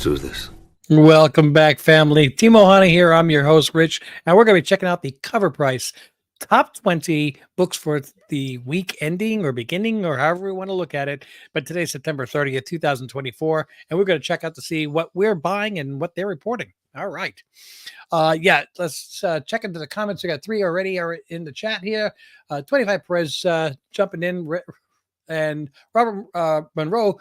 do this. Welcome back, family. Timo Hanna here. I'm your host, Rich, and we're going to be checking out the CovrPrice top 20 books for the week ending or beginning or however we want to look at it. But today's September 30th, 2024, and we're going to check out to see what we're buying and what they're reporting. All right. Let's check into the comments. We got 3 already are in the chat here. 25 Perez jumping in, and Robert Monroe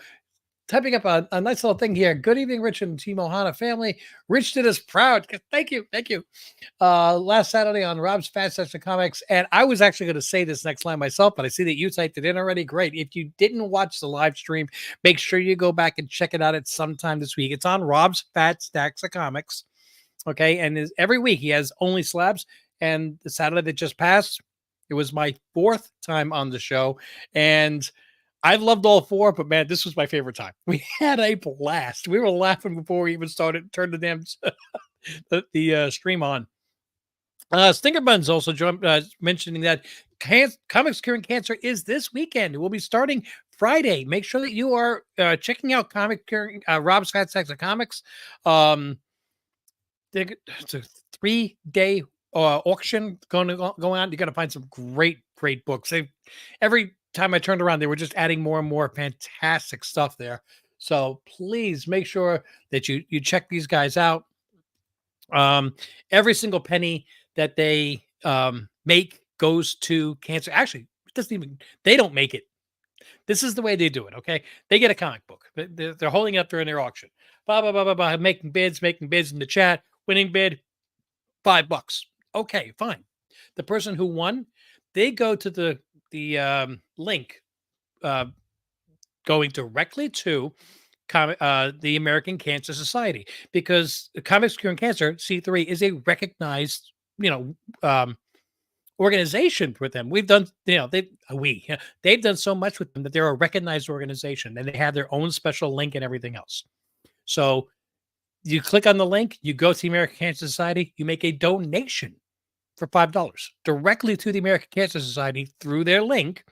typing up a nice little thing here. Good evening, Rich and Timo Hanna family. Rich did us proud. Thank you. Last Saturday on Rob's Fat Section Comics, and I was actually going to say this next line myself, but I see that you typed it in already. Great. If you didn't watch the live stream, make sure you go back and check it out at some time this week. It's on Rob's Fat Stacks of Comics. Okay, and every week he has only slabs, and the Saturday that just passed, it was my 4th time on the show, and I loved all 4, but man, this was my favorite time. We had a blast. We were laughing before we even turned the damn the stream on. Stinker Buns also mentioning that Comics Curing Cancer is this weekend. It will be starting Friday. Make sure that you are checking out Comic Curing Rob's Fat Sacks of Comics. It's a 3-day auction going on. You're going to find some great books. Every time I turned around, they were just adding more and more fantastic stuff there. So please make sure that you check these guys out. Every single penny that they make goes to cancer. Actually, it doesn't even, they don't make it. This is the way they do it. Okay. They get a comic book. They're holding it up there in their auction. Making bids in the chat. Winning bid, $5. Okay, fine. The person who won, they go to the link going directly to the American Cancer Society, because Comics Curing Cancer C3 is a recognized organization with them. We've done they've done so much with them that they're a recognized organization, and they have their own special link and everything else. So you click on the link, you go to the American Cancer Society, you make a donation for $5 directly to the American Cancer Society through their link.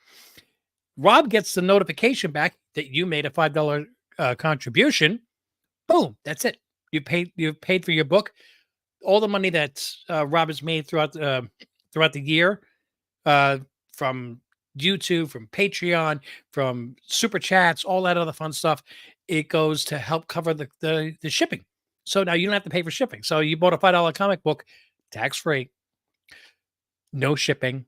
Rob gets the notification back that you made a $5 contribution. Boom, that's it. You've paid for your book. All the money that Rob has made throughout the year, from YouTube, from Patreon, from Super Chats, all that other fun stuff, it goes to help cover the shipping. So now you don't have to pay for shipping. So you bought a $5 comic book, tax-free, no shipping,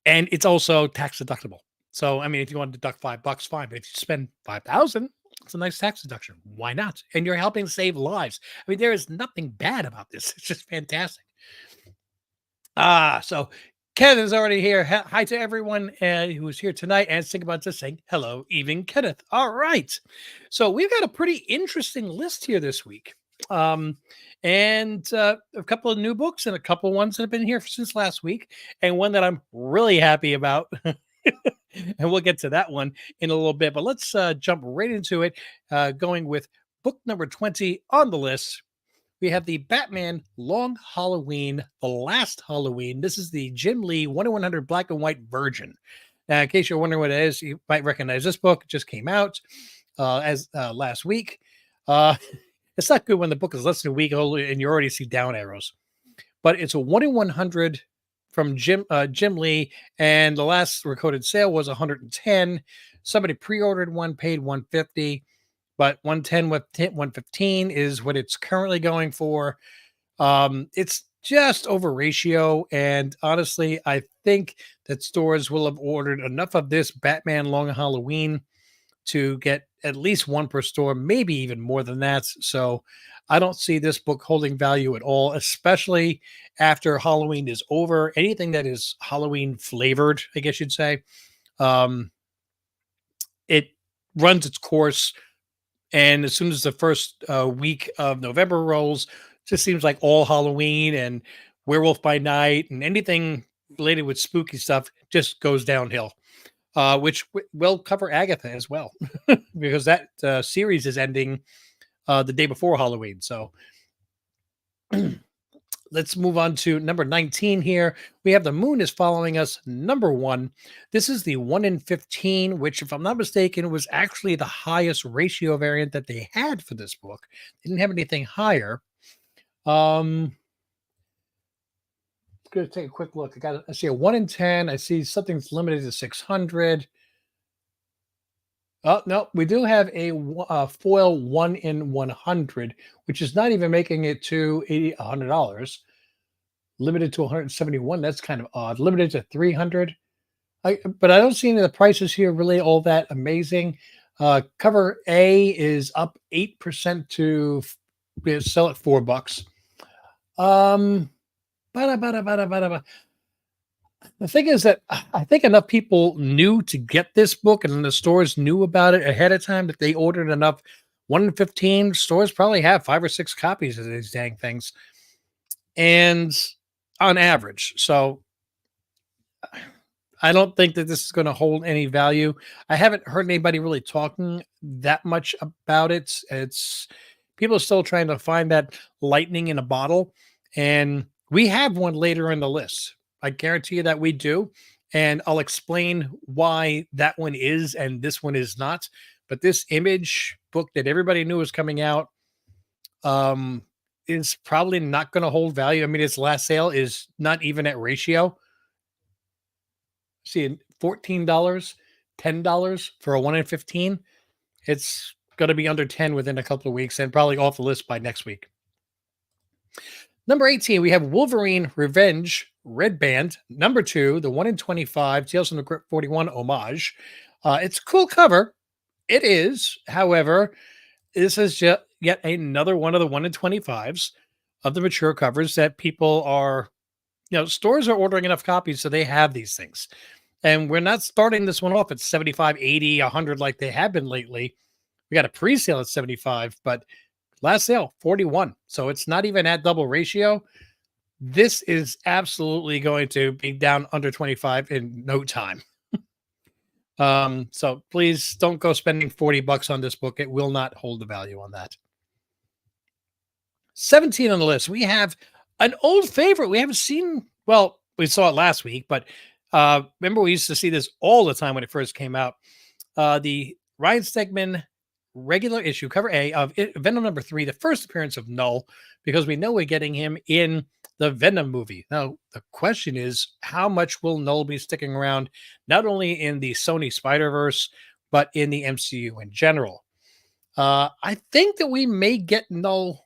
and it's also tax deductible. So, I mean, if you want to deduct $5, fine. But if you spend $5,000, it's a nice tax deduction. Why not? And you're helping save lives. I mean, there is nothing bad about this. It's just fantastic. So Kenneth is already here. Hi to everyone who is here tonight, and think about just saying hello, even Kenneth. All right. So we've got a pretty interesting list here this week. And a couple of new books and a couple of ones that have been here since last week, and one that I'm really happy about. And we'll get to that one in a little bit. But let's jump right into it, going with book number 20 on the list. We have the Batman Long Halloween, The Last Halloween. This is the Jim Lee 1/100 black and white version. Now, in case you're wondering what it is, you might recognize this book. It just came out as last week. It's not good when the book is less than a week old and you already see down arrows. But it's a 1/100 from Jim Lee, and the last recorded sale was 110. Somebody pre-ordered one, paid 150. But 110 with 115 is what it's currently going for. It's just over ratio. And honestly, I think that stores will have ordered enough of this Batman Long Halloween to get at least one per store, maybe even more than that. So I don't see this book holding value at all, especially after Halloween is over. Anything that is Halloween flavored, I guess you'd say, it runs its course. And as soon as the first week of November rolls, it just seems like all Halloween and Werewolf by Night and anything related with spooky stuff just goes downhill, which will cover Agatha as well, because that series is ending the day before Halloween. So let's move on to number 19 here. We have The Moon is Following Us, number one. This is the 1 in 15, which, if I'm not mistaken, was actually the highest ratio variant that they had for this book. They didn't have anything higher. Going to take a quick look. I see a 1 in 10. I see something's limited to 600. Oh, no, we do have a foil 1 in 100, which is not even making it to $100. Limited to 171. That's kind of odd. Limited to 300. But I don't see any of the prices here really all that amazing. Cover A is up 8% to sell at $4. Bada. The thing is that I think enough people knew to get this book, and the stores knew about it ahead of time that they ordered enough. 1 in 15 stores probably have 5 or 6 copies of these dang things, and on average. So I don't think that this is going to hold any value. I haven't heard anybody really talking that much about it. It's people are still trying to find that lightning in a bottle, and we have one later in the list. I guarantee you that we do, and I'll explain why that one is and this one is not. But this Image book that everybody knew was coming out is probably not going to hold value. I mean, its last sale is not even at ratio. See, $14, $10 for a 1 in 15. It's going to be under 10 within a couple of weeks and probably off the list by next week. Number 18, we have Wolverine Revenge Red Band. Number 2, the 1 in 25 Tales from the Crypt 41 homage. It's a cool cover. It is. However, this is yet another one of the 1 in 25s of the mature covers that people are, stores are ordering enough copies so they have these things. And we're not starting this one off at 75, 80, 100 like they have been lately. We got a pre-sale at 75, but last sale, 41. So it's not even at double ratio. This is absolutely going to be down under 25 in no time. So please don't go spending $40 on this book. It will not hold the value on that. 17 on the list. We have an old favorite. We haven't seen, well, we saw it last week, but remember we used to see this all the time when it first came out. The Ryan Stegman regular issue, cover A of Venom number 3, the first appearance of Null, because we know we're getting him in the Venom movie. Now, the question is, how much will Null be sticking around, not only in the Sony Spider-Verse, but in the MCU in general? I think that we may get Null.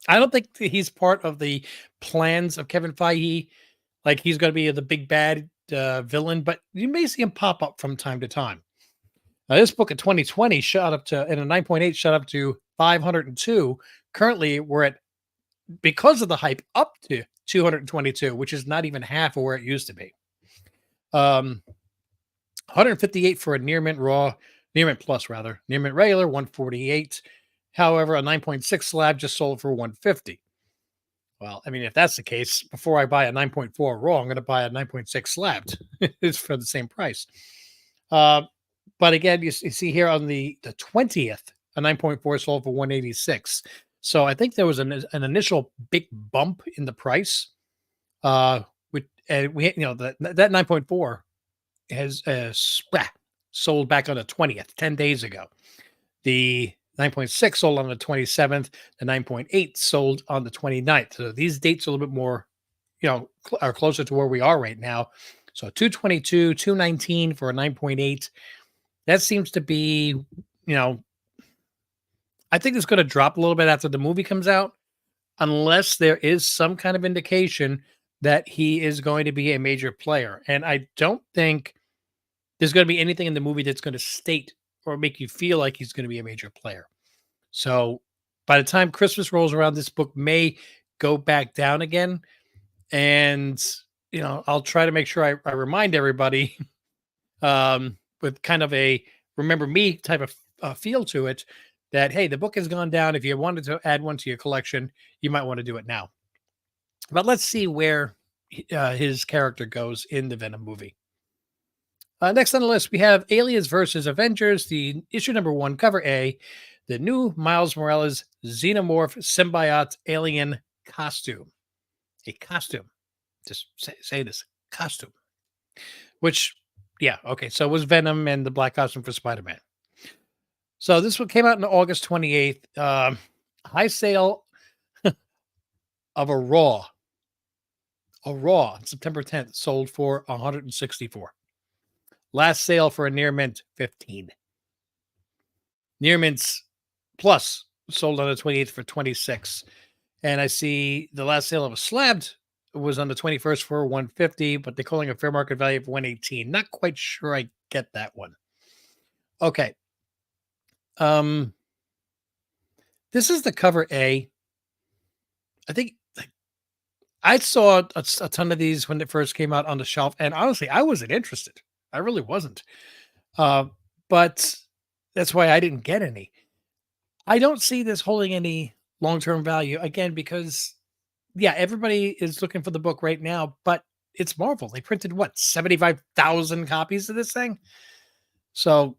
I don't think that he's part of the plans of Kevin Feige, like he's going to be the big bad villain, but you may see him pop up from time to time. Now, this book in 2020 shot up to, in a 9.8, shot up to 502. Currently, we're at, because of the hype, up to 222, which is not even half of where it used to be. 158 for a near mint plus, near mint regular, 148. However, a 9.6 slab just sold for 150. Well, I mean, if that's the case, before I buy a 9.4 raw, I'm going to buy a 9.6 slabbed. It's for the same price. But again, you see here on the 20th, a 9.4 sold for 186. So I think there was an initial big bump in the price. That 9.4 has sold back on the 20th, 10 days ago. The 9.6 sold on the 27th. The 9.8 sold on the 29th. So these dates are a little bit more, are closer to where we are right now. So 222, 219 for a 9.8. That seems to be, I think it's going to drop a little bit after the movie comes out, unless there is some kind of indication that he is going to be a major player. And I don't think there's going to be anything in the movie that's going to state or make you feel like he's going to be a major player. So by the time Christmas rolls around, this book may go back down again. And, I'll try to make sure I remind everybody with kind of a remember me type of feel to it, that, hey, the book has gone down. If you wanted to add one to your collection, you might want to do it now. But let's see where his character goes in the Venom movie. Next on the list, we have Aliens versus Avengers, the issue number 1, cover A. the new Miles Morales Xenomorph Symbiote Alien costume. A costume. Just say this costume. Which, yeah, okay. So it was Venom and the black costume for Spider-Man. So this one came out on August 28th. High sale of a Raw on September 10th sold for 164. Last sale for a near mint 15. Near mints plus sold on the 28th for 26. And I see the last sale of a slabbed was on the 21st for 150, but they're calling a fair market value of 118. Not quite sure I get that one. Okay. This is the cover A. I think I saw a ton of these when it first came out on the shelf, and honestly, I wasn't interested. I really wasn't. But that's why I didn't get any. I don't see this holding any long-term value again because, yeah, everybody is looking for the book right now, but it's Marvel. They printed what 75,000 copies of this thing, so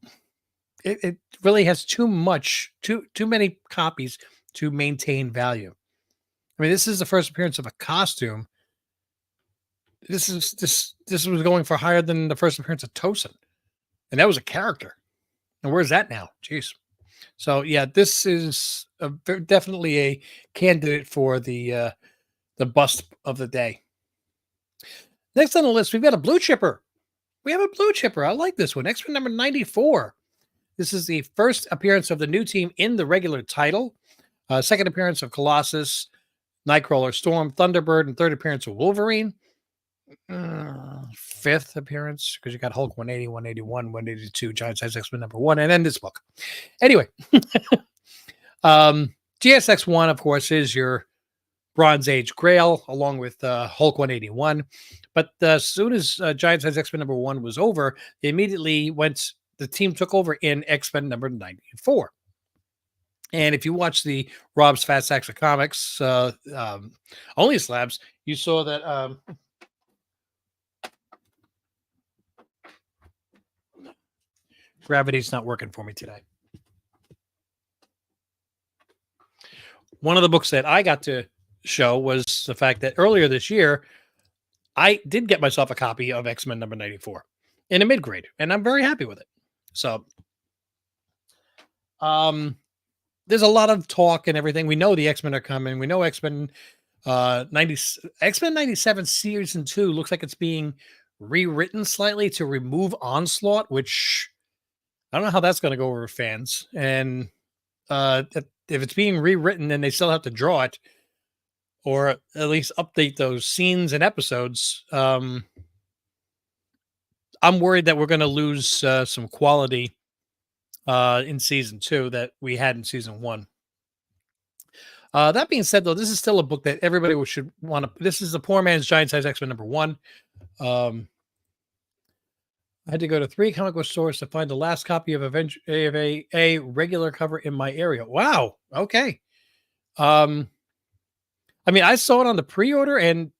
it really has too many copies to maintain value. I mean, this is the first appearance of a costume. This was going for higher than the first appearance of Tosin, and that was a character. And where's that now? Jeez. So yeah, this is definitely a candidate for the bust of the day. Next on the list, we've got a blue chipper. We have a blue chipper. I like this one. X-Men number 94. This is the first appearance of the new team in the regular title. Second appearance of Colossus, Nightcrawler, Storm, Thunderbird, and third appearance of Wolverine. Fifth appearance because you got Hulk 180, 181, 182, Giant Size X-Men number 1, and then this book. Anyway, GSX1, of course, is your Bronze Age Grail along with Hulk 181. But as soon as Giant Size X-Men number 1 was over, they immediately the team took over in X-Men number 94. And if you watch the Rob's Fat Sacks of Comics only slabs, you saw that gravity's not working for me today. One of the books that I got to show was the fact that earlier this year, I did get myself a copy of X-Men number 94 in a mid-grade, and I'm very happy with it. So, there's a lot of talk and everything. We know the X-Men are coming. We know X-Men 97 Season 2 looks like it's being rewritten slightly to remove Onslaught, which I don't know how that's going to go over with fans. And if it's being rewritten, then they still have to draw it or at least update those scenes and episodes. I'm worried that we're going to lose some quality in Season 2 that we had in Season 1. That being said, though, this is still a book that everybody should want to. This is the Poor Man's Giant Size X-Men number 1. I had to go to 3 comic book stores to find the last copy of a regular cover in my area. Wow. Okay. I mean, I saw it on the pre-order and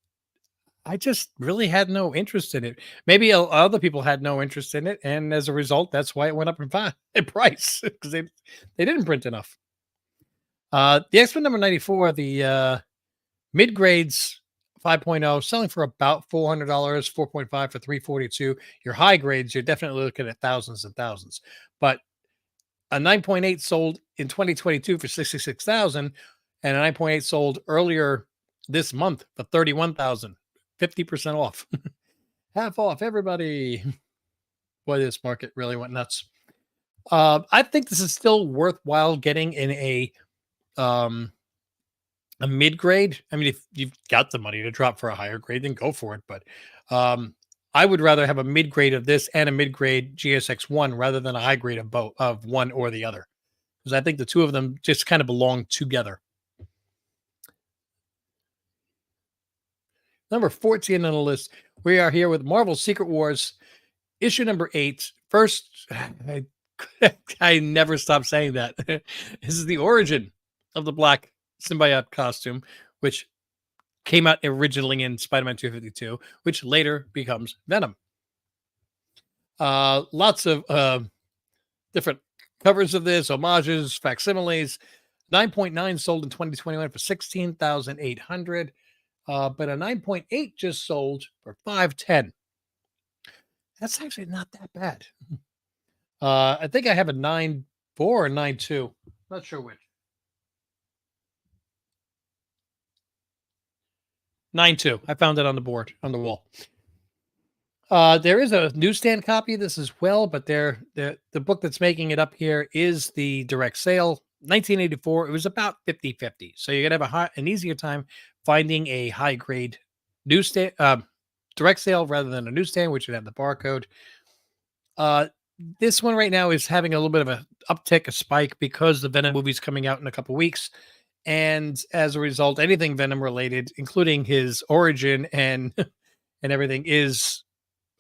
I just really had no interest in it. Maybe other people had no interest in it, and as a result, that's why it went up in price because they didn't print enough. The X-Men number 94, the mid grades 5.0, selling for about $400, 4.5 for $342. Your high grades, you're definitely looking at thousands and thousands. But a 9.8 sold in 2022 for $66,000, and a 9.8 sold earlier this month for $31,000. 50% off. Half off, everybody. Boy, this market really went nuts. I think this is still worthwhile getting in a mid-grade. I mean, if you've got the money to drop for a higher grade, then go for it. But I would rather have a mid-grade of this and a mid-grade GSX1 rather than a high grade of both, of one or the other. Because I think the two of them just kind of belong together. Number 14 on the list, we are here with Marvel Secret Wars, issue number 8. First, I never stop saying that. This is the origin of the black symbiote costume, which came out originally in Spider-Man 252, which later becomes Venom. Lots of different Covers of this, homages, facsimiles. 9.9 sold in 2021 for 16,800. But a 9.8 just sold for 510. That's actually not that bad. I think I have a 9.4 or 9.2. Not sure which. 9.2. I found it on the board, on the wall. There is a newsstand copy of this as well, but the book that's making it up here is the direct sale. 1984. It was about 50-50. So you're gonna have an easier time finding a high grade newsstand direct sale rather than a newsstand, which would have the barcode. Uh, this one right now is having a little bit of a uptick, a spike, because the Venom movie's coming out in a couple weeks. And as a result, anything Venom related, including his origin and and everything, is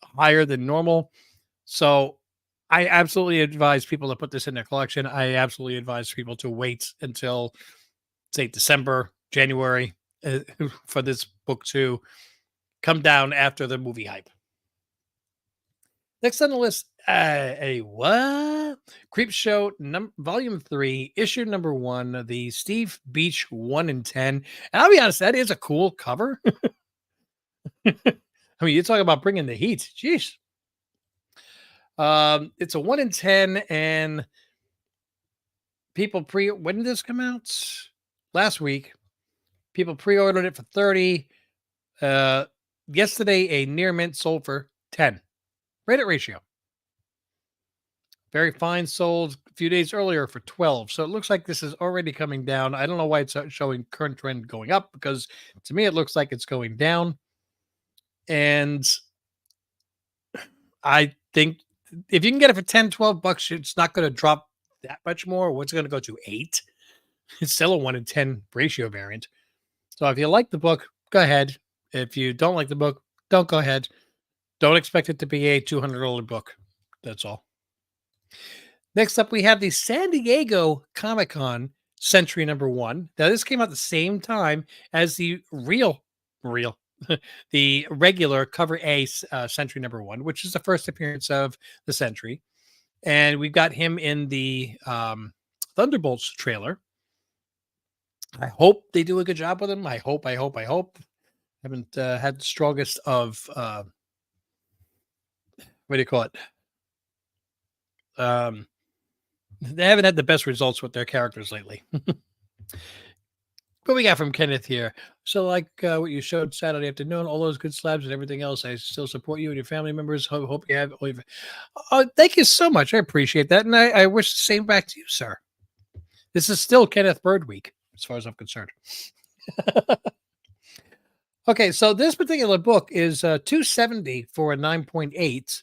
higher than normal. So I absolutely advise people to put this in their collection. I absolutely advise people to wait until, say, December, January, for this book to come down after the movie hype. Next on the list, a what? Creep Show Volume 3, issue number 1, the Steve Beach 1 in 10. And I'll be honest, that is a cool cover. I mean, you talk about bringing the heat. Jeez. It's a 1 in 10, and people when did this come out? Last week. People pre-ordered it for 30. Yesterday, a near mint sold for 10. Rated ratio. Very fine sold a few days earlier for 12. So it looks like this is already coming down. I don't know why it's showing current trend going up, because to me it looks like it's going down. And I think if you can get it for 10, $12, it's not going to drop that much more. What's going to go to 8? It's still a 1 in 10 ratio variant. So if you like the book, go ahead. If you don't like the book, don't go ahead. Don't expect it to be a $200 book. That's all. Next up, we have the San Diego Comic-Con Century number 1. Now, this came out the same time as the the regular Cover A Century number 1, which is the first appearance of the Century. And we've got him in the Thunderbolts trailer. I hope they do a good job with him. I hope. Haven't had the strongest of, what do you call it? They haven't had the best results with their characters lately. What we got from Kenneth here? So, like what you showed Saturday afternoon, all those good slabs and everything else, I still support you and your family members. Hope you have. Oh, thank you so much. I appreciate that, and I wish the same back to you, sir. This is still Kenneth Bird Week, as far as I'm concerned. Okay, so this particular book is $270 for a 9.8.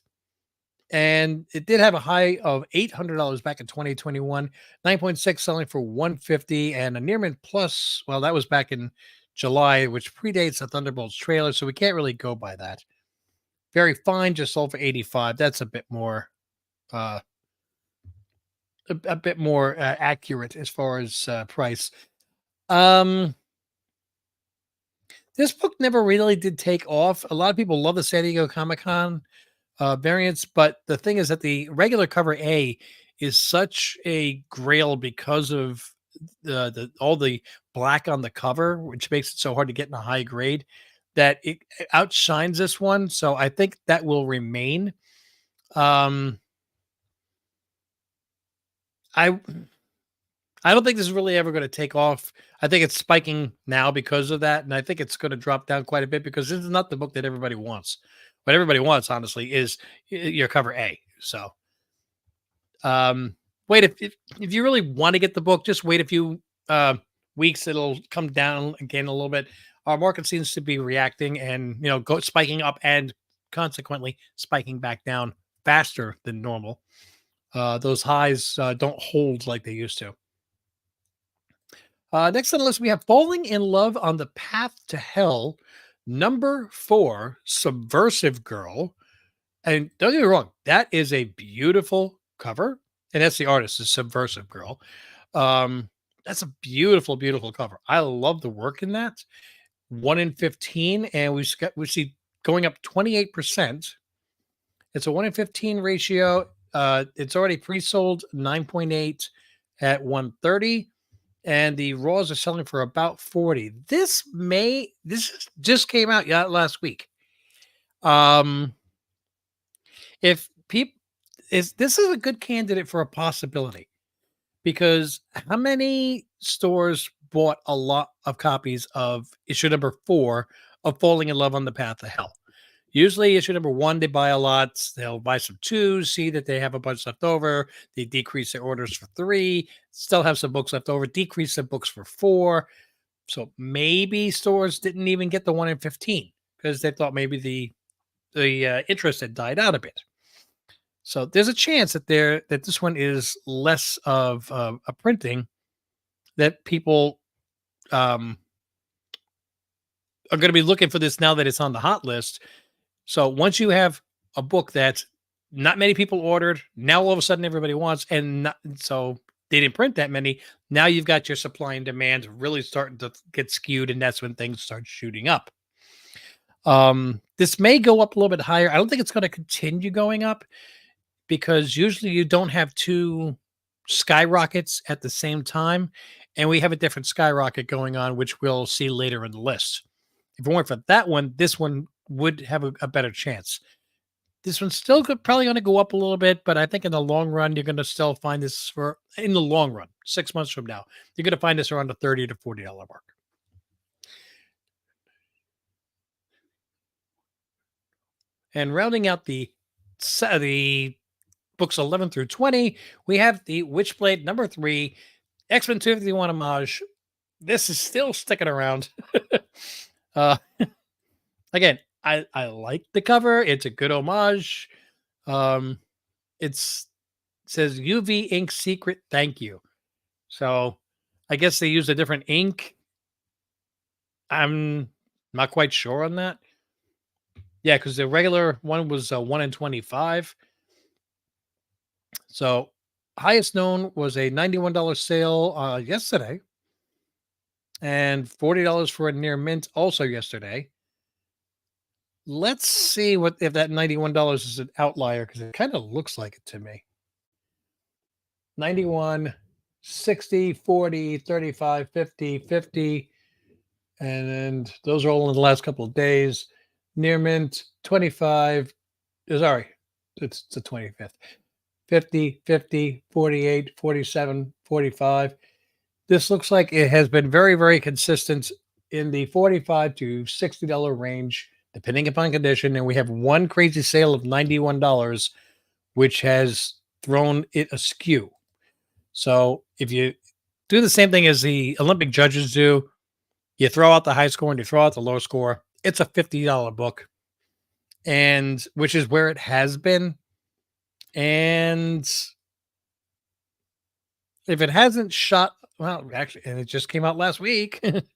And it did have a high of $800 back in 2021, 9.6 selling for $150, and a near mint plus. Well, that was back in July, which predates the Thunderbolts trailer, so we can't really go by that. Very fine, just sold for $85. That's a bit more, a bit more accurate as far as price. This book never really did take off. A lot of people love the San Diego Comic-Con variants, but the thing is that the regular Cover A is such a grail because of the all the black on the cover, which makes it so hard to get in a high grade, that it outshines this one. So I think that will remain. I don't think this is really ever going to take off. I think it's spiking now because of that, and I think it's going to drop down quite a bit because this is not the book that everybody wants. What everybody wants, honestly, is your Cover A. So, wait, if you really want to get the book, just wait a few weeks. It'll come down again a little bit. Our market seems to be reacting and go spiking up and consequently spiking back down faster than normal. Those highs don't hold like they used to. Next on the list, we have Falling in Love on the Path to Hell, number 4, Subversive Girl. And don't get me wrong, that is a beautiful cover. And that's the artist, is Subversive Girl. That's a beautiful, beautiful cover. I love the work in that. 1 in 15, and we see going up 28%. It's a 1 in 15 ratio. It's already pre-sold 9.8 at 130, and the raws are selling for about 40. Just came out last week. Um, if people is this is a good candidate for a possibility, because how many stores bought a lot of copies of issue number 4 of Falling in Love on the Path to Hell? Usually, issue number 1, they buy a lot. They'll buy some 2s, see that they have a bunch left over. They decrease their orders for 3, still have some books left over, decrease their books for 4. So maybe stores didn't even get the 1 in 15 because they thought maybe the interest had died out a bit. So there's a chance that this one is less of a printing, that people um, are going to be looking for this now that it's on the hot list. So once you have a book that not many people ordered, now all of a sudden everybody wants, and so they didn't print that many. Now you've got your supply and demand really starting to get skewed, and that's when things start shooting up. This may go up a little bit higher. I don't think it's going to continue going up, because usually you don't have two skyrockets at the same time, and we have a different skyrocket going on, which we'll see later in the list. If it weren't for that one, this one would have a better chance. This one's still probably going to go up a little bit, but I think in the long run, you're going to still find this in the long run, 6 months from now, you're going to find this around the $30 to $40 mark. And rounding out the books 11 through 20, we have the Witchblade number 3, X-Men 251 homage. This is still sticking around. Again, I like the cover. It's a good homage. It says UV ink secret thank you. So I guess they used a different ink. I'm not quite sure on that. Yeah, because the regular one was 1 in 25. So highest known was a $91 sale yesterday, and $40 for a near mint also yesterday. Let's see if that $91 is an outlier, because it kind of looks like it to me. 91, 60, 40, 35, 50, 50. And those are all in the last couple of days. Near mint, 25. Sorry, it's the 25th. 50, 50, 48, 47, 45. This looks like it has been very, very consistent in the $45 to $60 range, depending upon condition. And we have one crazy sale of $91, which has thrown it askew. So if you do the same thing as the Olympic judges do, you throw out the high score and you throw out the low score, it's a $50 book, and which is where it has been. And if it hasn't shot, well, actually, and it just came out last week, it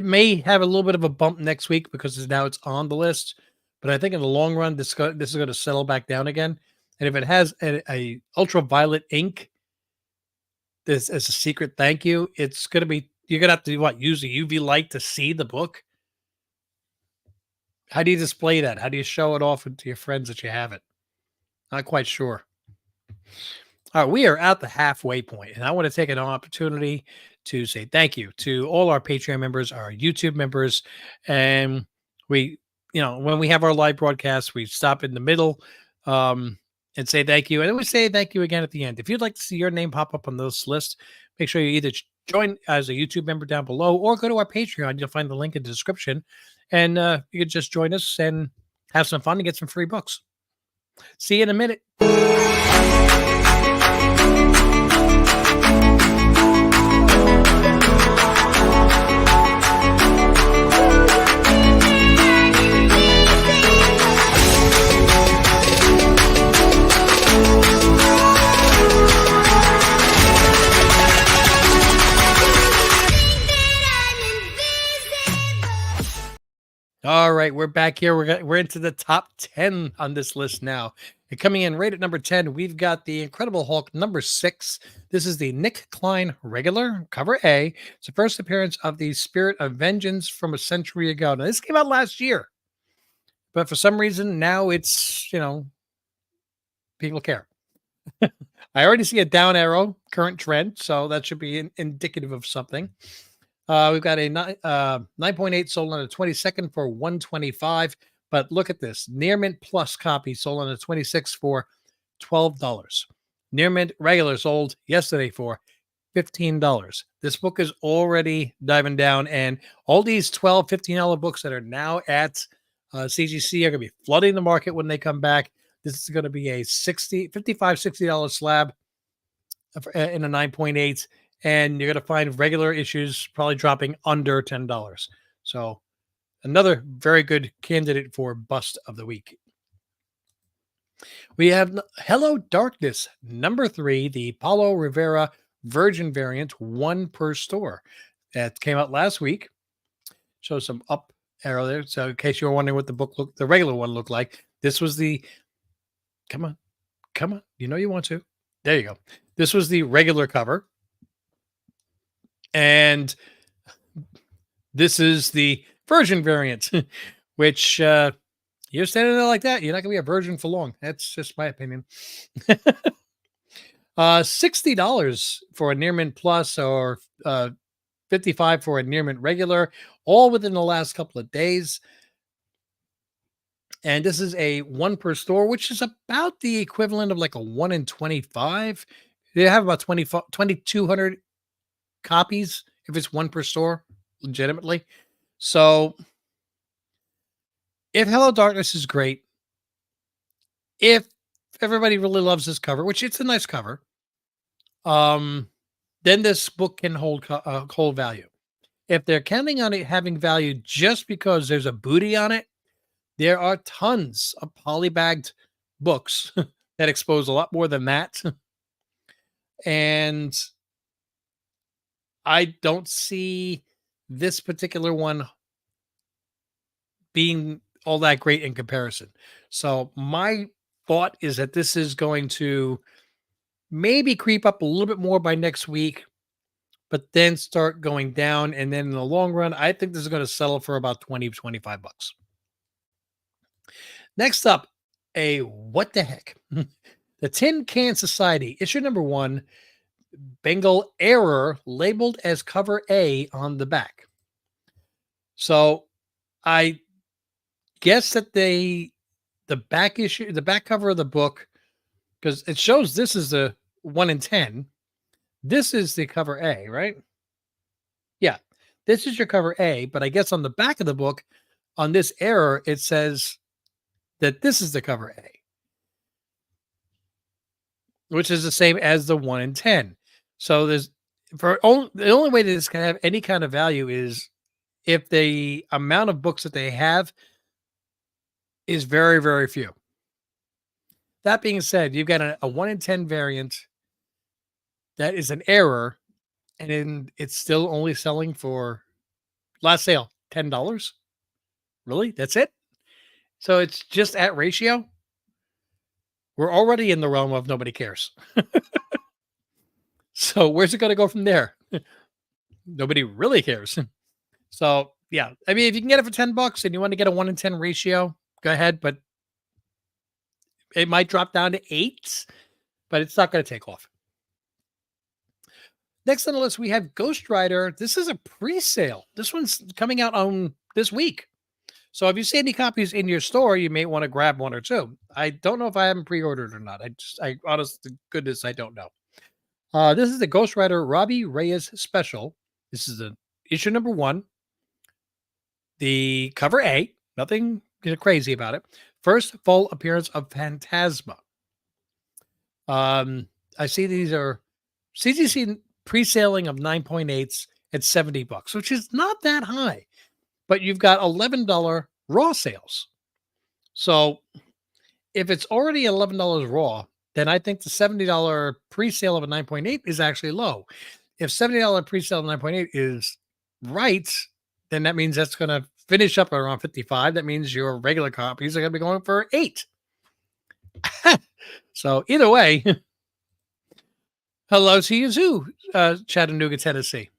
may have a little bit of a bump next week because now it's on the list. But I think in the long run, this is going to settle back down again. And if it has a ultraviolet ink, this as a secret thank you, it's going to be, you're going to have to use a UV light to see the book. How do you display that? How do you show it off to your friends that you have it? Not quite sure. All right, we are at the halfway point, and I want to take an opportunity to say thank you to all our Patreon members, our YouTube members, and we, when we have our live broadcasts, we stop in the middle and say thank you, and then we say thank you again at the end. If you'd like to see your name pop up on this list, make sure you either join as a YouTube member down below or go to our Patreon. You'll find the link in the description, and you can just join us and have some fun and get some free books. See you in a minute. All right, we're back here. We're into the top 10 on this list now. And coming in right at number 10, we've got the Incredible Hulk number 6. This is the Nick Klein regular, cover A. It's the first appearance of the Spirit of Vengeance from a century ago. Now, this came out last year. but for some reason now people care. I already see a down arrow, current trend, so that should be indicative of something. We've got a 9.8 sold on the 22nd for 125. But look at this. Near Mint Plus copy sold on the 26th for $12. Near Mint regular sold yesterday for $15. This book is already diving down, and all these $12, $15 books that are now at CGC are going to be flooding the market when they come back. This is going to be a $60 slab in a 9.8, and you're going to find regular issues probably dropping under $10. So another very good candidate for bust of the week. We have Hello Darkness, number 3, the Paulo Rivera Virgin variant, 1 per store. That came out last week. Shows some up arrow there. So in case you were wondering what the regular one looked like, this was the, come on, you know you want to. There you go. This was the regular cover. And this is the Virgin variant, which you're standing there like that, you're not going to be a virgin for long. That's just my opinion. $60 for a Near Mint Plus, or $55 for a Near Mint regular, all within the last couple of days. And this is a 1 per store, which is about the equivalent of like a 1 in 25. They have about 2,200 copies if it's 1 per store, legitimately. So if Hello Darkness is great, if everybody really loves this cover, which it's a nice cover, then this book can hold value. If they're counting on it having value just because there's a booty on it, there are tons of polybagged books that expose a lot more than that. And I don't see this particular one being all that great in comparison. So my thought is that this is going to maybe creep up a little bit more by next week, but then start going down. And then in the long run, I think this is going to settle for about 20, 25 bucks. Next up, a what the heck? The Tin Can Society, issue number 1, Bengal Error, labeled as cover A on the back. So I guess that the back cover of the book, because it shows this is the 1 in 10. This is the cover A, right? Yeah, this is your cover A, but I guess on the back of the book, on this error, it says that this is the cover A, which is the same as the 1 in 10. So the only way that this can have any kind of value is if the amount of books that they have is very, very few. That being said, you've got a 1 in 10 variant that is an error, and it's still only selling for, last sale, $10. Really? That's it? So it's just at ratio? We're already in the realm of nobody cares. So where's it going to go from there? Nobody really cares. So yeah, I mean, if you can get it for $10 and you want to get a 1 in 10 ratio, go ahead, but it might drop down to 8, but it's not going to take off. Next on the list, we have Ghost Rider. This is a pre-sale. This one's coming out on this week. So if you see any copies in your store, you may want to grab 1 or 2. I don't know if I haven't pre-ordered or not. I honest to goodness, I don't know. This is the Ghost Rider Robbie Reyes special. This is the issue number 1. The cover A, nothing crazy about it. First full appearance of Phantasma. I see these are CGC pre-selling of 9.8s at $70, which is not that high, but you've got $11 raw sales. So if it's already $11 raw, then I think the $70 pre-sale of a 9.8 is actually low. If $70 pre-sale of 9.8 is right, then that means that's going to finish up around 55. That means your regular copies are going to be going for 8. So either way, hello to you too, Chattanooga, Tennessee.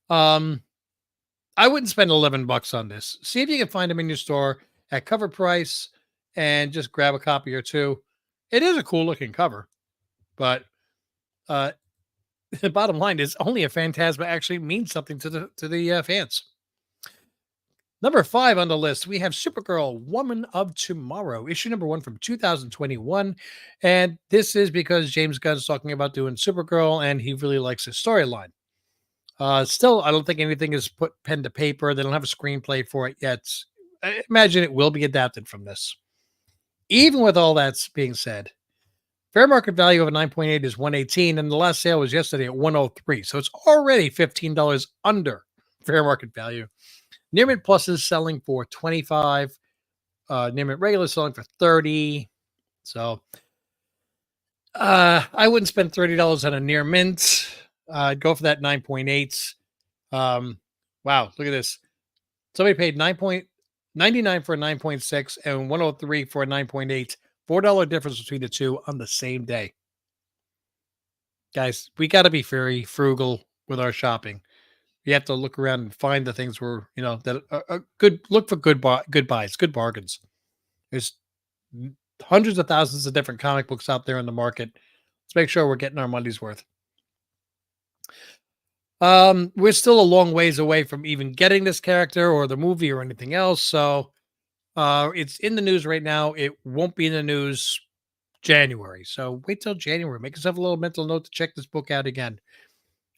I I wouldn't spend 11 bucks on this. See if you can find them in your store at cover price and just grab a copy or two. It is a cool looking cover, but uh, the bottom line is only a Phantasma actually means something to the fans. Number 5 on the list, we have Supergirl, Woman of Tomorrow, issue number 1 from 2021. And this is because James Gunn's talking about doing Supergirl and he really likes his storyline. Still, I don't think anything is put pen to paper. They don't have a screenplay for it yet. I imagine it will be adapted from this. Even with all that being said, fair market value of a 9.8 is 118, and the last sale was yesterday at 103. So it's already $15 under fair market value. Near Mint Plus is selling for 25. Near Mint Regular is selling for 30. So I wouldn't spend $30 on a Near Mint. I'd go for that 9.8. Wow, look at this. Somebody paid 9.99 for a 9.6 and 103 for a 9.8. $4 difference between the two on the same day. Guys, we got to be very frugal with our shopping. You have to look around and find the things where, that are good. Look for good buys, good bargains. There's hundreds of thousands of different comic books out there in the market. Let's make sure we're getting our money's worth. We're still a long ways away from even getting this character or the movie or anything else. So it's in the news right now. It won't be in the news January. So wait till January. Make yourself a little mental note to check this book out again.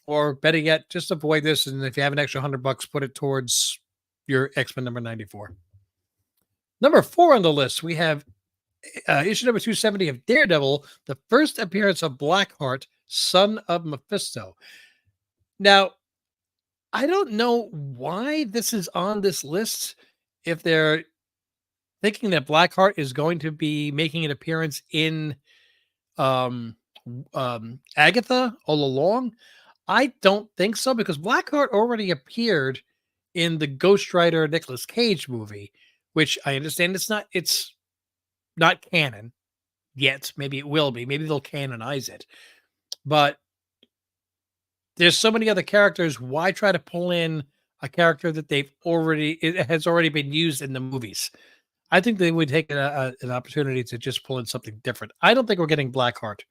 Or better yet, just avoid this. And if you have an extra $100, put it towards your X-Men number 94. Number 4 on the list, we have issue number 270 of Daredevil, the first appearance of Blackheart, son of Mephisto. Now, I don't know why this is on this list. If they're thinking that Blackheart is going to be making an appearance in Agatha all along, I don't think so, because Blackheart already appeared in the Ghost Rider Nicolas Cage movie, which I understand it's not canon yet. Maybe it will be. Maybe they'll canonize it. But there's so many other characters. Why try to pull in a character that it has already been used in the movies? I think they would take an opportunity to just pull in something different. I don't think we're getting Blackheart.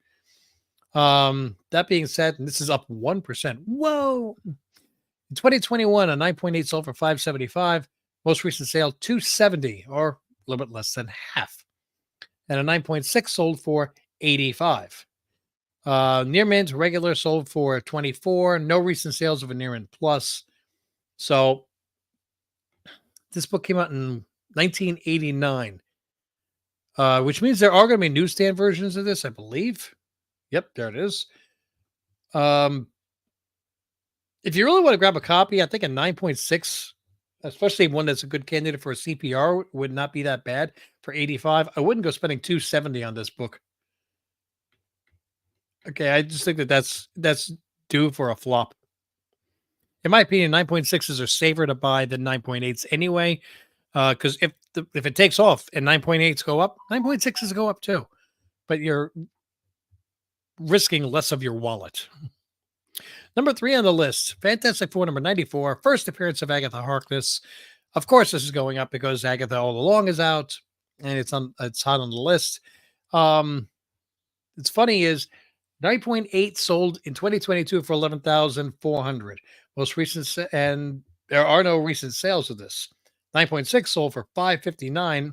That being said, and this is up 1%. Whoa. In 2021, a 9.8 sold for $575. Most recent sale, $270, or a little bit less than half. And a 9.6 sold for $85. Near Mint regular sold for $24. No recent sales of a Near Mint Plus. So this book came out in 1989, which means there are going to be newsstand versions of this, I believe. Yep, there it is. If you really want to grab a copy, I think a 9.6, especially one that's a good candidate for a CPR, would not be that bad for $85. I wouldn't go spending $270 on this book. Okay, I just think that's due for a flop. In my opinion, 9.6s are safer to buy than 9.8s anyway, because if it takes off and 9.8s go up, 9.6s go up too. But you're risking less of your wallet. Number 3 on the list, Fantastic Four number 94, first appearance of Agatha Harkness. Of course, this is going up because Agatha All Along is out, and it's hot on the list. It's funny is 9.8 sold in 2022 for $11,400. Most recent, and there are no recent sales of this. 9.6 sold for $559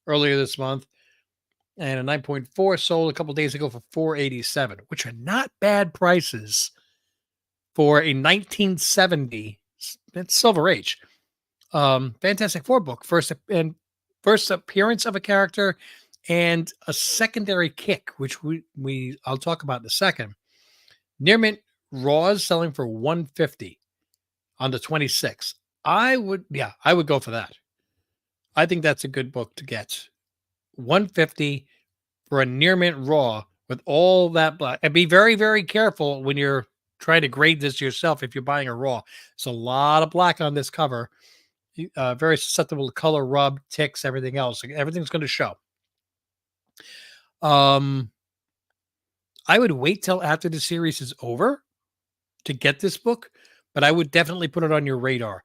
earlier this month, and a 9.4 sold a couple days ago for $487, which are not bad prices for a 1970 Silver Age Fantastic Four book. First appearance of a character and a secondary kick, which I'll talk about in a second. Near Mint Raws selling for $150 on the 26th. I would go for that. I think that's a good book to get. $150 for a Near Mint Raw with all that black. And be very, very careful when you're trying to grade this yourself if you're buying a Raw. There's a lot of black on this cover. Very susceptible to color rub, ticks, everything else. Everything's going to show. I would wait till after the series is over to get this book, but I would definitely put it on your radar.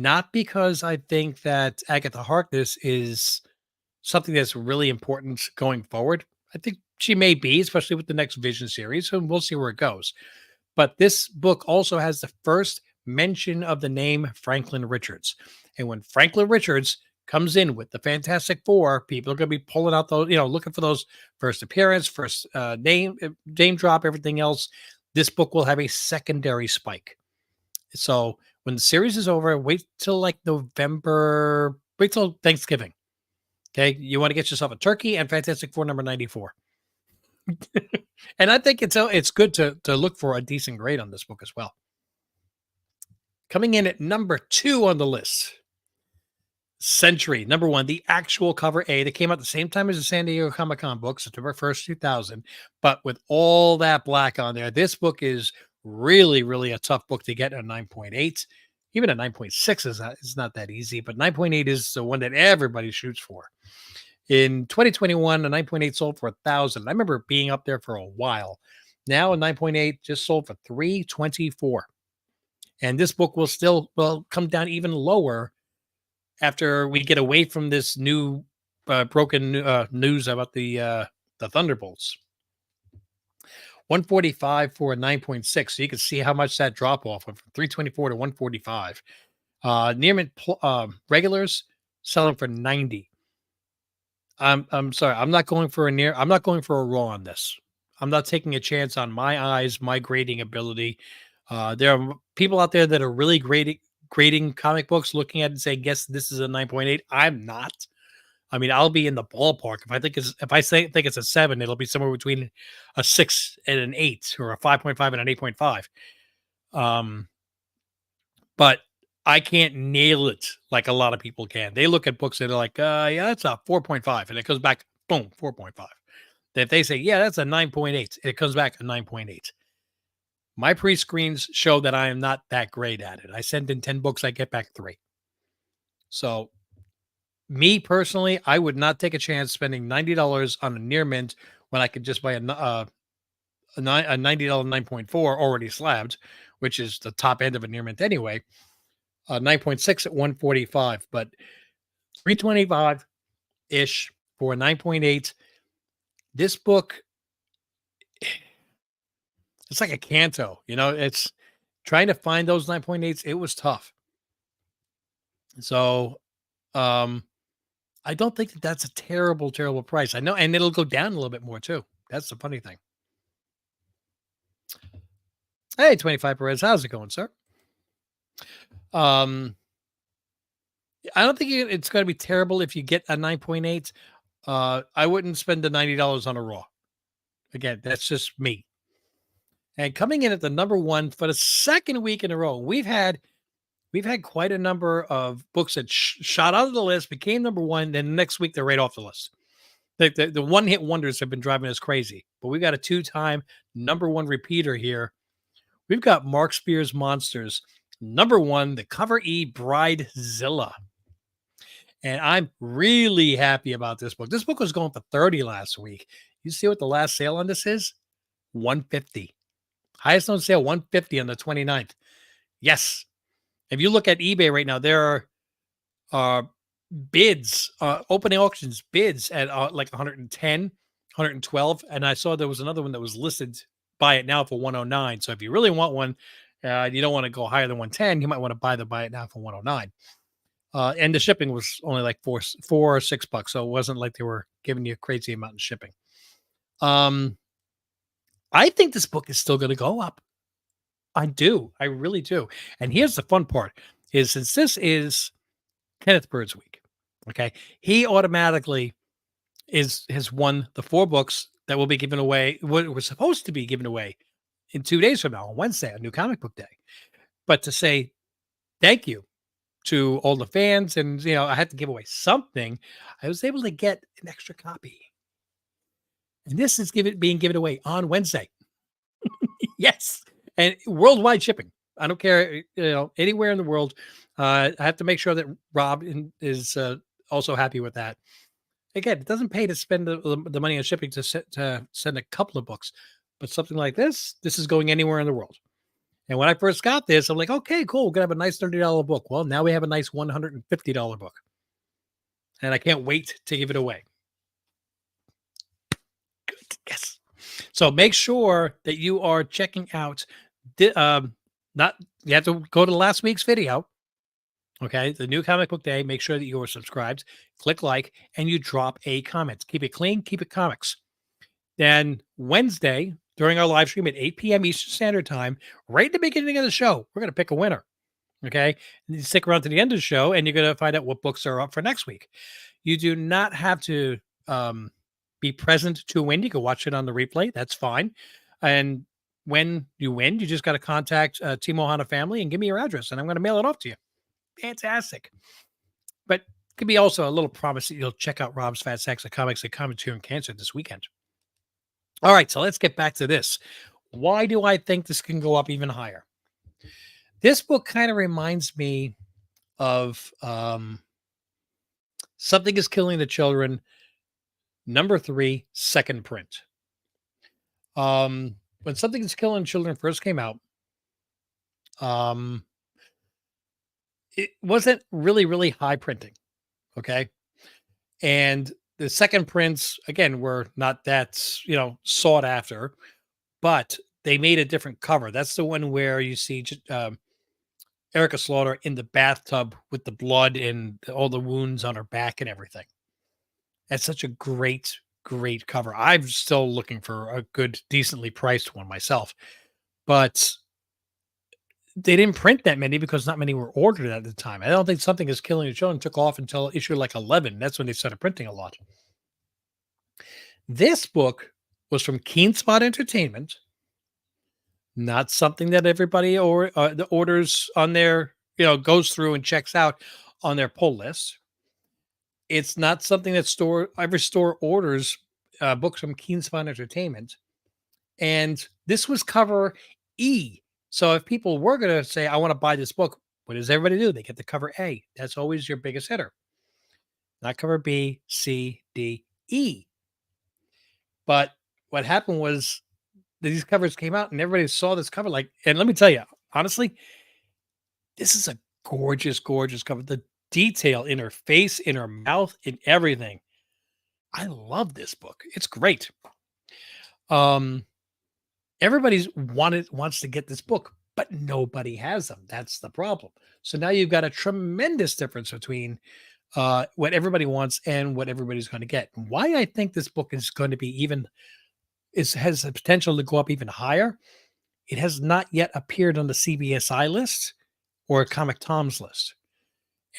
Not because I think that Agatha Harkness is something that's really important going forward. I think she may be, especially with the next Vision series, and we'll see where it goes. But this book also has the first mention of the name Franklin Richards. And when Franklin Richards comes in with the Fantastic Four, people are going to be pulling out those, looking for those first appearance, first name drop, everything else. This book will have a secondary spike. So when the series is over, wait till like November, wait till Thanksgiving. Okay. You want to get yourself a turkey and Fantastic Four number 94. And I think it's good to look for a decent grade on this book as well. Coming in at number 2 on the list, Century, number 1, the actual cover A that came out the same time as the San Diego Comic-Con book, September 1st, 2000. But with all that black on there, this book is really, really a tough book to get a 9.8. Even a 9.6 is not that easy, but 9.8 is the one that everybody shoots for. In 2021, a 9.8 sold for 1,000. I remember being up there for a while. Now a 9.8 just sold for 324. And this book will come down even lower after we get away from this new broken news about the Thunderbolts. 145 for a 9.6. So you can see how much that drop off went from 324 to 145. Near regulars selling for 90. I'm sorry. I'm not going for a raw on this. I'm not taking a chance on my eyes, my grading ability. There are people out there that are really grading comic books, looking at it and saying, "Guess this is a 9.8." I'm not. I mean, I'll be in the ballpark. If I think it's a 7, it'll be somewhere between a 6 and an 8, or a 5.5 and an 8.5. But I can't nail it like a lot of people can. They look at books and they're like, yeah, that's a 4.5. And it comes back, boom, 4.5. If they say, yeah, that's a 9.8, it comes back a 9.8. My pre-screens show that I am not that great at it. I send in 10 books, I get back 3. So me personally, I would not take a chance spending $90 on a near mint when I could just buy a $90 9.4 already slabbed, which is the top end of a near mint anyway. 9.6 at 145, but 325 ish for a 9.8. This book, it's like a canto, it's trying to find those 9.8s. It was tough. So, I don't think that that's a terrible, terrible price. I know, and it'll go down a little bit more too. That's the funny thing. Hey, 25 Perez, how's it going, sir? I don't think it's going to be terrible if you get a 9.8. I wouldn't spend the $90 on a raw. Again, that's just me. And coming in at the number 1 for the second week in a row, we've had quite a number of books that shot out of the list, became number 1, then the next week they're right off the list. The one-hit wonders have been driving us crazy. But we got a 2-time number 1 repeater here. We've got Mark Spears' Monsters, number 1, the Cover E Bridezilla. And I'm really happy about this book. This book was going for 30 last week. You see what the last sale on this is? 150. Highest known sale, 150 on the 29th. Yes. If you look at eBay right now, there are bids, opening auctions bids at like 110, 112. And I saw there was another one that was listed, buy it now for 109. So if you really want one, you don't want to go higher than 110, you might want to buy it now for 109. And the shipping was only like $4 or $6. So it wasn't like they were giving you a crazy amount in shipping. I think this book is still going to go up. I do. I really do. And here's the fun part is, since this is Kenneth Bird's week, okay, he automatically has won the 4 books that will be given away, what was supposed to be given away in 2 days from now, on Wednesday, a new comic book day. But to say thank you to all the fans, and I had to give away something, I was able to get an extra copy. And this is being given away on Wednesday. Yes. And worldwide shipping. I don't care, anywhere in the world. I have to make sure that Rob is also happy with that. Again, it doesn't pay to spend the money on shipping to send a couple of books, but something like this is going anywhere in the world. And when I first got this, I'm like, okay, cool. We're gonna have a nice $30 book. Well, now we have a nice $150 book. And I can't wait to give it away. Good. Yes. So make sure that you are checking out not you have to go to last week's video. Okay. The new comic book day. Make sure that you are subscribed, click like, and you drop a comment. Keep it clean, keep it comics. Then Wednesday, during our live stream at 8 p.m. Eastern Standard Time, right at the beginning of the show, we're going to pick a winner. Okay. And you stick around to the end of the show and you're going to find out what books are up for next week. You do not have to be present to win. You can watch it on the replay. That's fine. And when you win, you just got to contact Team Ohana family and give me your address, and I'm going to mail it off to you. Fantastic. But it could be also a little promise that you'll check out Rob's Fat Sacks of Comics and Commentary on Cancer this weekend. All right, so let's get back to this. Why do I think this can go up even higher? This book kind of reminds me of Something is Killing the Children, #3, second print. When Something is Killing Children first came out, um, it wasn't really high printing. Okay. And the second prints, again, were not that, sought after, but they made a different cover. That's the one where you see Erica Slaughter in the bathtub with the blood and all the wounds on her back and everything. That's such a great cover. I'm still looking for a good, decently priced one myself, but they didn't print that many because not many were ordered at the time. I don't think Something is Killing the Children took off until issue like 11. That's when they started printing a lot. This book was from Keen Spot Entertainment, not something that everybody or the orders on their, goes through and checks out on their pull list. It's not something that every store orders books from Keen Spot Entertainment. And this was cover E. So if people were going to say, I want to buy this book, what does everybody do? They get the cover A. That's always your biggest hitter, not cover B, C, D, E. But what happened was these covers came out and everybody saw this cover. And let me tell you, honestly, this is a gorgeous cover. The detail in her face, in her mouth, in everything. I love this book. It's great. Um, Everybody's wants to get this book, but nobody has them. That's the problem. So now you've got a tremendous difference between what everybody wants and what everybody's going to get. Why I think this book is going to be has the potential to go up even higher. It has not yet appeared on the CBSI list or Comic Tom's list.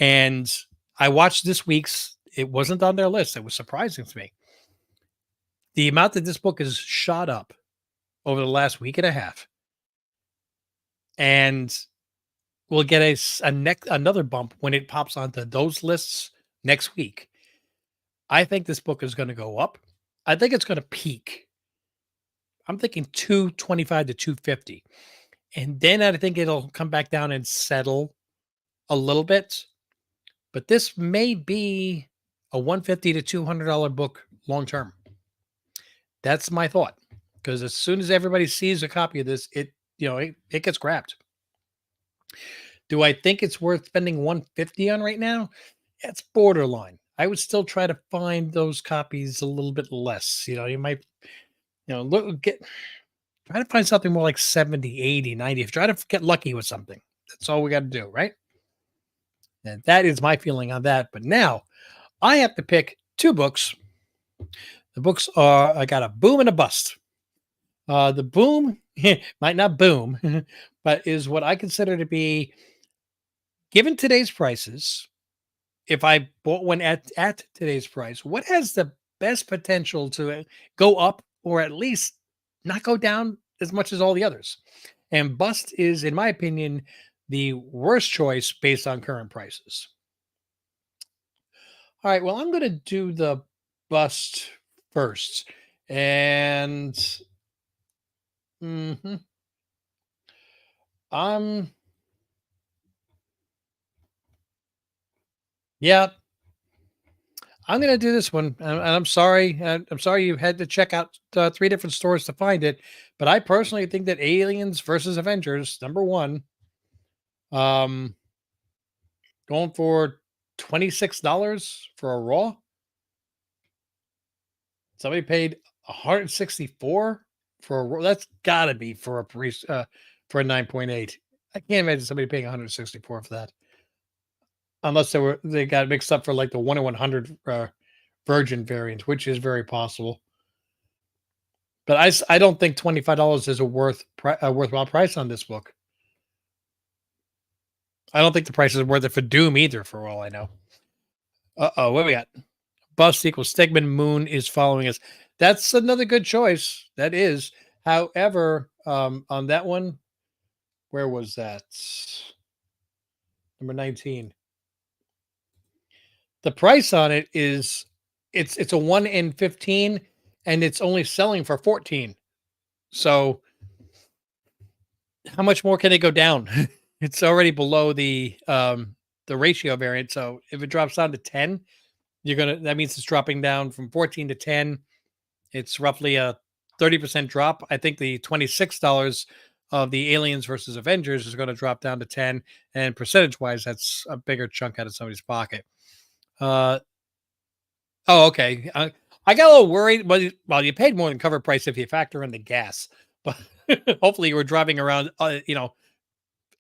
And I watched this week's, it wasn't on their list. It was surprising to me. The amount that this book has shot up over the last week and a half. And we'll get another bump when it pops onto those lists next week. I think this book is going to go up. I think it's going to peak. I'm thinking 225 to 250. And then I think it'll come back down and settle a little bit. But this may be a $150 to $200 book long term. That's my thought. Because as soon as everybody sees a copy of this, it gets grabbed. Do I think it's worth spending $150 on right now? It's borderline. I would still try to find those copies a little bit less. You might, try to find something more like 70, 80, 90. If you try to get lucky with something, that's all we got to do, right? And that is my feeling on that. But now I have to pick two books. The books are, I got a boom and a bust. The boom might not boom, but is what I consider to be, given today's prices, if I bought one at today's price, what has the best potential to go up or at least not go down as much as all the others? And bust is, in my opinion, the worst choice based on current prices. All right, well, I'm going to do the bust first. And mhm, um, yeah, I'm gonna do this one, and I'm sorry. I'm sorry you had to check out three different stores to find it, but I personally think that Aliens versus Avengers #1, um, going for $26 for a Raw. Somebody paid 164 for a Raw. That's got to be for a for a 9.8. I can't imagine somebody paying 164 for that, unless they got mixed up for like the 1 in 100 Virgin variant, which is very possible. But I don't think $25 is a worthwhile price on this book. I don't think the price is worth it for Doom either, for all I know. Uh-oh, what we got? Bust equals Stegman Moon is following us. That's another good choice. That is. However, on that one, where was that? Number 19. The price on it is it's a 1 in 15 and it's only selling for 14. So how much more can it go down? It's already below the ratio variant. So if it drops down to 10, that means it's dropping down from 14 to 10. It's roughly a 30% drop. I think the $26 of the Aliens versus Avengers is going to drop down to 10, and percentage wise, that's a bigger chunk out of somebody's pocket. Uh oh, okay. I got a little worried, but well, you paid more than cover price if you factor in the gas, but hopefully you were driving around,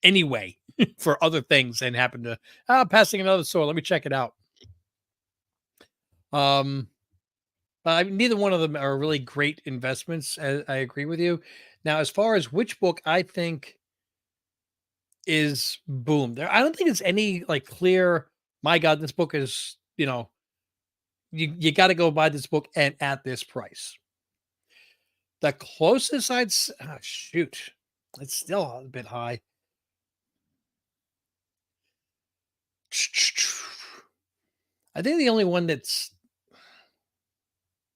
anyway for other things and happened to passing another store. Let me check it out. Um, but neither one of them are really great investments. I agree with you. Now, as far as which book I think is boom, there, I don't think it's any like clear. My God, this book is you got to go buy this book and at this price. The closest shoot, it's still a bit high. I think the only one that's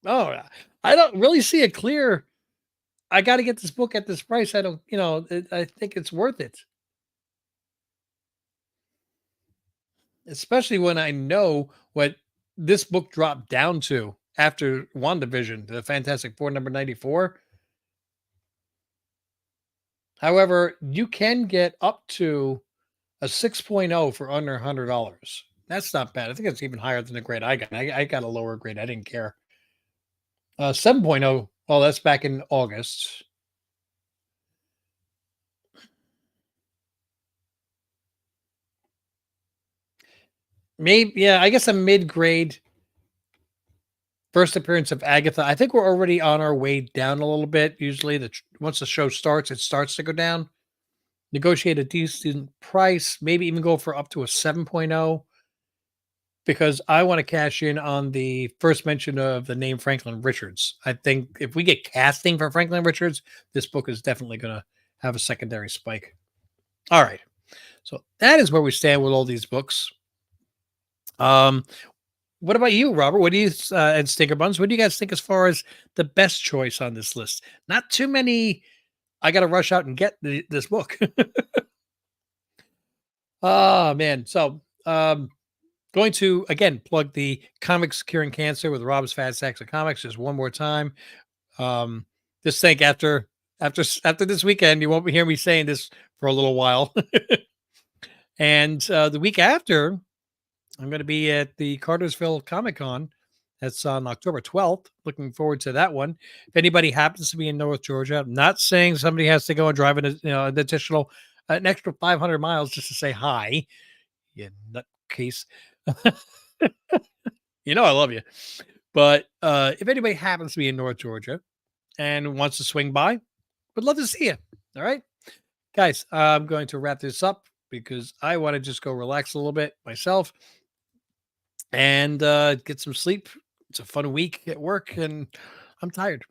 I don't really see a clear. I got to get this book at this price. I don't, I think it's worth it, especially when I know what this book dropped down to after WandaVision, the Fantastic Four number 94. However, you can get up to a 6.0 for under $100. That's not bad. I think it's even higher than the grade I got. I got a lower grade. I didn't care. 7.0. Well, that's back in August. Maybe, yeah, I guess a mid grade first appearance of Agatha. I think we're already on our way down a little bit. Usually, once the show starts, it starts to go down. Negotiate a decent price, maybe even go for up to a 7.0 because I want to cash in on the first mention of the name Franklin Richards. I think if we get casting for Franklin Richards, this book is definitely going to have a secondary spike. All right. So that is where we stand with all these books. What about you, Robert? What do you and Stinker Buns? What do you guys think as far as the best choice on this list? Not too many. I got to rush out and get this book. Oh man! So going to again plug the Comics Curing Cancer with Rob's Fat Sacks of Comics just one more time. Just think after this weekend, you won't be hearing me saying this for a little while. And the week after, I'm going to be at the Cartersville Comic Con. That's on October 12th. Looking forward to that one. If anybody happens to be in North Georgia, I'm not saying somebody has to go and drive an extra 500 miles just to say hi. You nutcase. I love you. But if anybody happens to be in North Georgia and wants to swing by, would love to see you. All right, guys, I'm going to wrap this up because I want to just go relax a little bit myself and get some sleep. It's a fun week at work and I'm tired.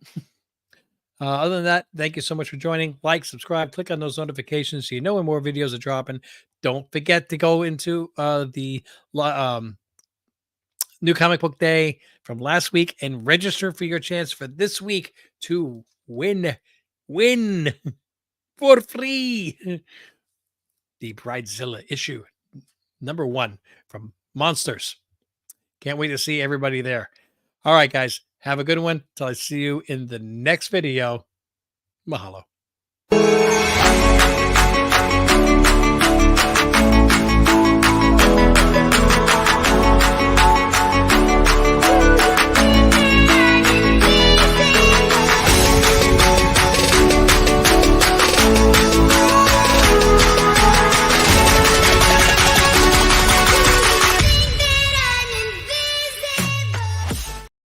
Other than that, thank you so much for joining. Like, subscribe, click on those notifications so you know when more videos are dropping. Don't forget to go into the New Comic Book Day from last week and register for your chance for this week to win for free the Bridezilla issue #1 from Monsters. Can't wait to see everybody there. All right, guys, have a good one. Till I see you in the next video. Mahalo.